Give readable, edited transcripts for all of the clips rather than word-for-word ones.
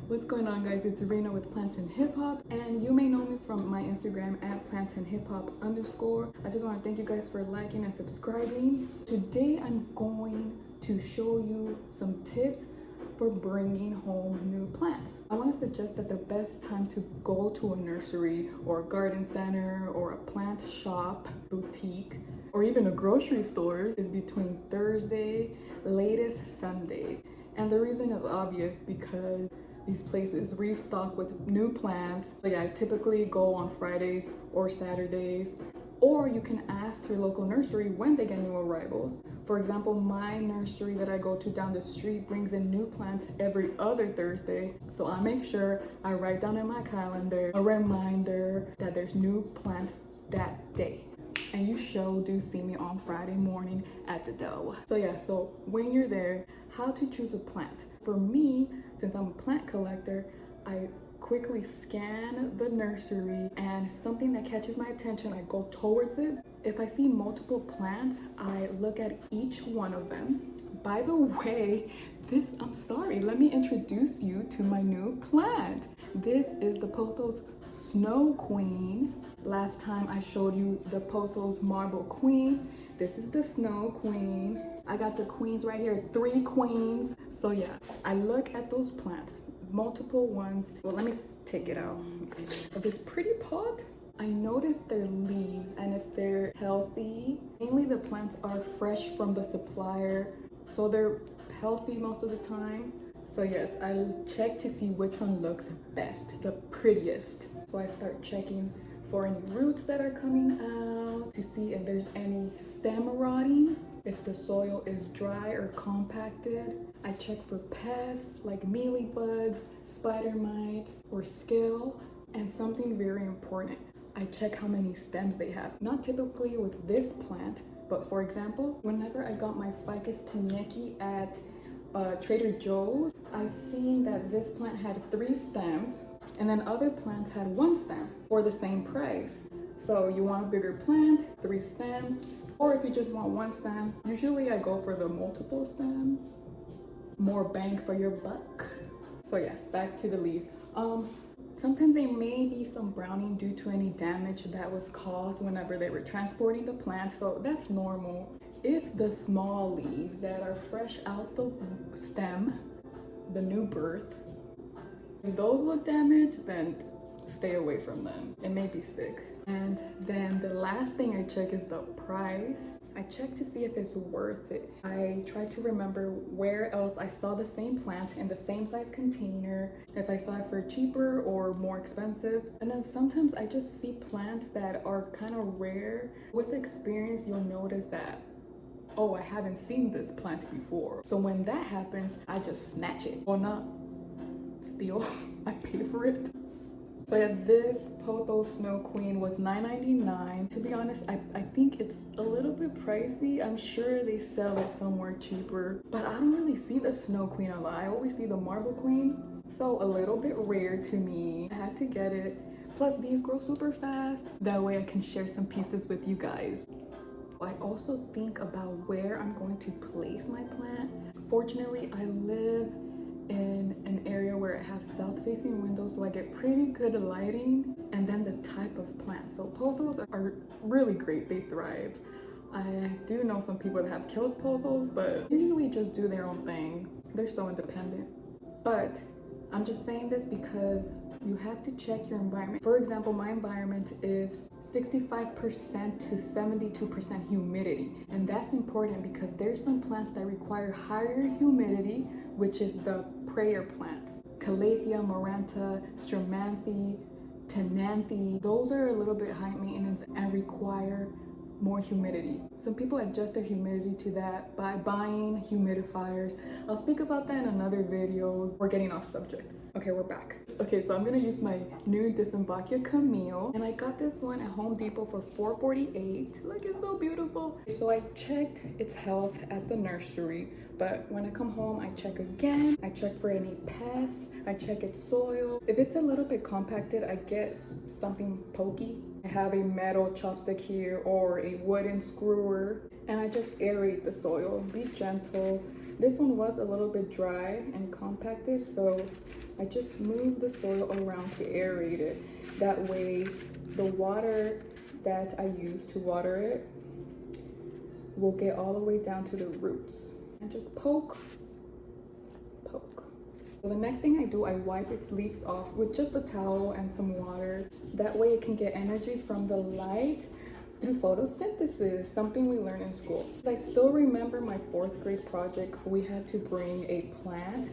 What's going on, guys? It's Rena with Plants and Hip Hop, and you may know me from my Instagram at plantsandhiphop_. I just want to thank you guys for liking and subscribing. Today I'm going to show you some tips for bringing home new plants. I want to suggest that the best time to go to a nursery or a garden center or a plant shop, boutique, or even a grocery store is between Thursday, latest Sunday. And the reason is obvious because these places restock with new plants. So yeah, I typically go on Fridays or Saturdays, or you can ask your local nursery when they get new arrivals. For example, my nursery that I go to down the street brings in new plants every other Thursday. So I make sure I write down in my calendar a reminder that there's new plants that day. And you do see me on Friday morning at the dough. So yeah, so when you're there, how to choose a plant. For me, since I'm a plant collector, I quickly scan the nursery and something that catches my attention, I go towards it. If I see multiple plants, I look at each one of them. By the way, let me introduce you to my new plant. This is the Pothos Snow Queen. Last time I showed you the Pothos Marble Queen. This is the Snow Queen. I got the queens right here, 3 queens. So yeah, I look at those plants, multiple ones. Well, let me take it out. Of this pretty pot, I noticed their leaves and if they're healthy. Mainly the plants are fresh from the supplier, so they're healthy most of the time. So yes, I check to see which one looks best, the prettiest. So I start checking for any roots that are coming out, to see if there's any stem rotting, if the soil is dry or compacted. I check for pests like mealybugs, spider mites, or scale. And something very important, I check how many stems they have. Not typically with this plant, but for example, whenever I got my Ficus tenyeki at Trader Joe's, I seen that this plant had 3 stems and then other plants had 1 stem for the same price. So you want a bigger plant, 3 stems, or if you just want 1 stem, usually I go for the multiple stems, more bang for your buck. So yeah, back to the leaves. Sometimes there may be some browning due to any damage that was caused whenever they were transporting the plant, so that's normal. If the small leaves that are fresh out the stem, the new birth, if those look damaged, then stay away from them. It may be sick. And then the last thing I check is the price. I check to see if it's worth it. I try to remember where else I saw the same plant in the same size container, if I saw it for cheaper or more expensive. And then sometimes I just see plants that are kind of rare. With experience, you'll notice that, oh, I haven't seen this plant before. So when that happens, I just snatch it. Well, not steal, I pay for it. So yeah, this Pothos Snow Queen was $9.99. To be honest, I think it's a little bit pricey. I'm sure they sell it somewhere cheaper, but I don't really see the Snow Queen a lot. I always see the Marble Queen, so a little bit rare to me. I had to get it. Plus these grow super fast. That way I can share some pieces with you guys. I also think about where I'm going to place my plant. Fortunately, I live in an area where I have south-facing windows, so I get pretty good lighting. And then the type of plant. So pothos are really great, they thrive. I do know some people that have killed pothos, but usually just do their own thing. They're so independent. But I'm just saying this because you have to check your environment. For example, my environment is 65% to 72% humidity. And that's important because there's some plants that require higher humidity, which is the prayer plants. Calathea, Maranta, Stramanthe, Tenanthe. Those are a little bit high maintenance and require more humidity. Some people adjust their humidity to that by buying humidifiers. I'll speak about that in another video. We're getting off subject. Okay, we're back. Okay, so I'm gonna use my new Dieffenbachia Camille, and I got this one at Home Depot for $4.48. Like, it's so beautiful. So I checked its health at the nursery, but when I come home, I check again. I check for any pests. I check its soil. If it's a little bit compacted, I get something pokey. I have a metal chopstick here or a wooden screwer, and I just aerate the soil. Be gentle. This one was a little bit dry and compacted, so I just moved the soil around to aerate it. That way the water that I use to water it will get all the way down to the roots. And just poke. So the next thing I do, I wipe its leaves off with just a towel and some water. That way it can get energy from the light through photosynthesis, something we learn in school. I still remember my 4th grade project. We had to bring a plant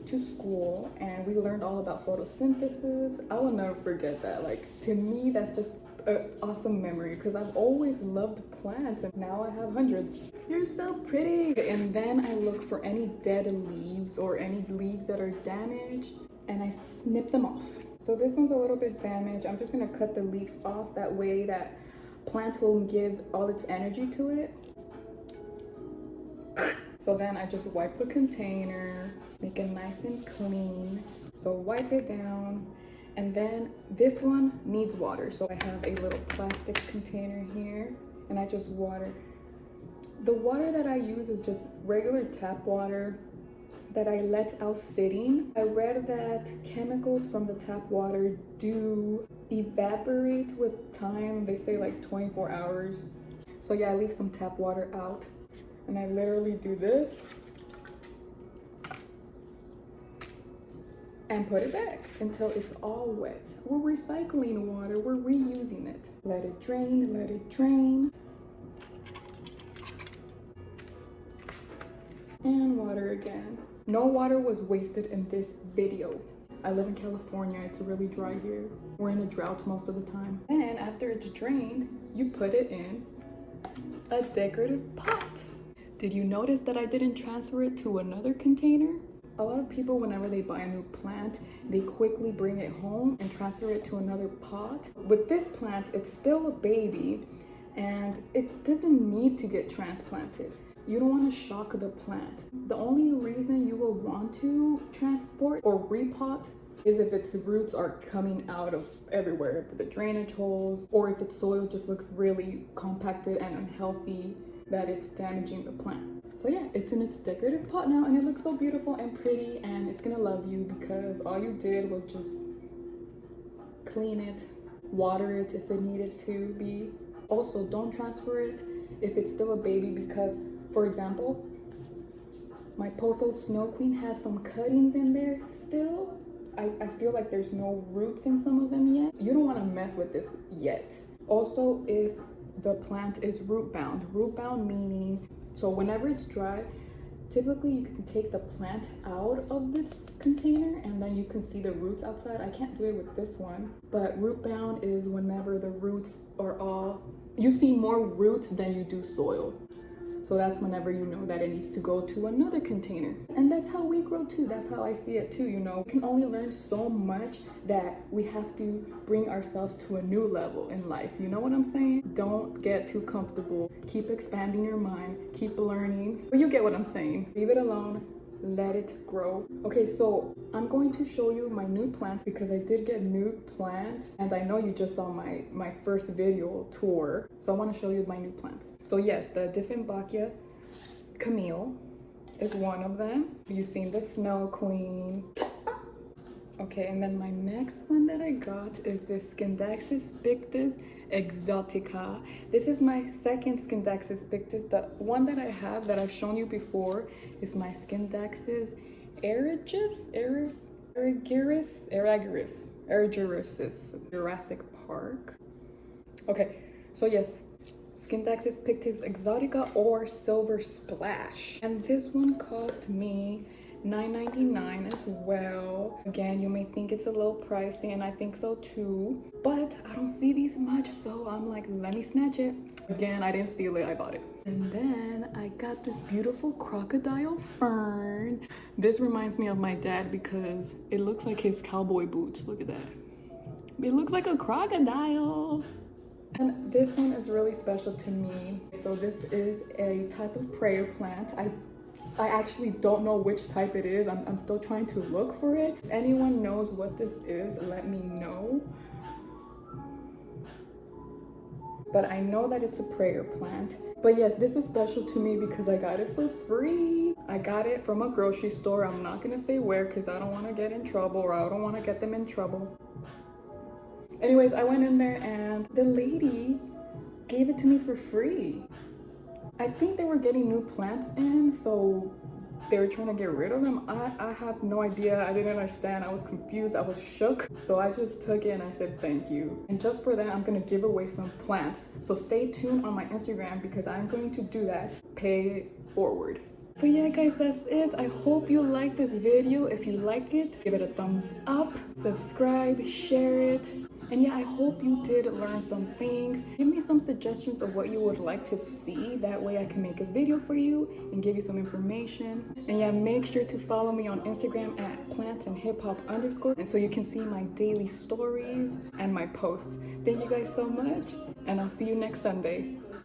to school and we learned all about photosynthesis. I will never forget that. Like, to me, that's just an awesome memory because I've always loved plants and now I have hundreds. You're so pretty. And then I look for any dead leaves or any leaves that are damaged and I snip them off. So this one's a little bit damaged. I'm just gonna cut the leaf off, that way that plant will give all its energy to it. So then I just wipe the container, make it nice and clean. So wipe it down. And then this one needs water. So I have a little plastic container here and I just water. The water that I use is just regular tap water that I let out sitting. I read that chemicals from the tap water do evaporate with time. They say like 24 hours. So yeah, I leave some tap water out and I literally do this and put it back until it's all wet. We're recycling water, we're reusing it. Let it drain, let it drain. And water again. No water was wasted in this video. I live in California, it's really dry here. We're in a drought most of the time. And after it's drained, you put it in a decorative pot. Did you notice that I didn't transfer it to another container? A lot of people, whenever they buy a new plant, they quickly bring it home and transfer it to another pot. With this plant, it's still a baby and it doesn't need to get transplanted. You don't want to shock the plant. The only reason you will want to transport or repot is if its roots are coming out of everywhere, the drainage holes, or if its soil just looks really compacted and unhealthy that it's damaging the plant. So yeah, it's in its decorative pot now and it looks so beautiful and pretty and it's gonna love you because all you did was just clean it, water it if it needed to be. Also, don't transfer it if it's still a baby because, for example, my Pothos Snow Queen has some cuttings in there still. I feel like there's no roots in some of them yet. You don't want to mess with this yet. Also, if the plant is root bound meaning, so whenever it's dry, typically you can take the plant out of this container and then you can see the roots outside. I can't do it with this one, but root bound is whenever the roots are all, you see more roots than you do soil. So that's whenever you know that it needs to go to another container. And that's how we grow too. That's how I see it too, you know. We can only learn so much that we have to bring ourselves to a new level in life. You know what I'm saying? Don't get too comfortable. Keep expanding your mind. Keep learning. But you get what I'm saying. Leave it alone. Let it grow. Okay, so I'm going to show you my new plants because I did get new plants and I know you just saw my first video tour. So I want to show you my new plants. So yes, the Dieffenbachia Camille is one of them. You've seen the Snow Queen. Okay, and then my next one that I got is the Scindapsus pictus exotica. This is my second Scindapsus pictus. The one that I have that I've shown you before is my Scindapsus erigeris, Jurassic Park. Okay, so yes, Scindapsus pictus exotica or silver splash. And this one cost me $9.99 as well. Again, you may think it's a little pricey and I think so too, but I don't see these much, so I'm like, let me snatch it. Again, I didn't steal it, I bought it. And then I got this beautiful crocodile fern. This reminds me of my dad because it looks like his cowboy boots. Look at that. It looks like a crocodile. And this one is really special to me. So this is a type of prayer plant. I actually don't know which type it is. I'm still trying to look for it. If anyone knows what this is, let me know. but I know that it's a prayer plant. But yes, this is special to me because I got it for free. I got it from a grocery store. I'm not gonna say where because I don't want to get in trouble, or I don't want to get them in trouble. Anyways, I went in there and the lady gave it to me for free. I think they were getting new plants in, so they were trying to get rid of them. I have no idea. I didn't understand. I was confused. I was shook. So I just took it and I said thank you. And just for that, I'm going to give away some plants. So stay tuned on my Instagram because I'm going to do that. Pay it forward. But yeah, guys, that's it. I hope you liked this video. If you liked it, give it a thumbs up, subscribe, share it. And yeah, I hope you did learn some things. Give me some suggestions of what you would like to see. That way I can make a video for you and give you some information. And yeah, make sure to follow me on Instagram at plantsandhiphop_. And so you can see my daily stories and my posts. Thank you guys so much. And I'll see you next Sunday.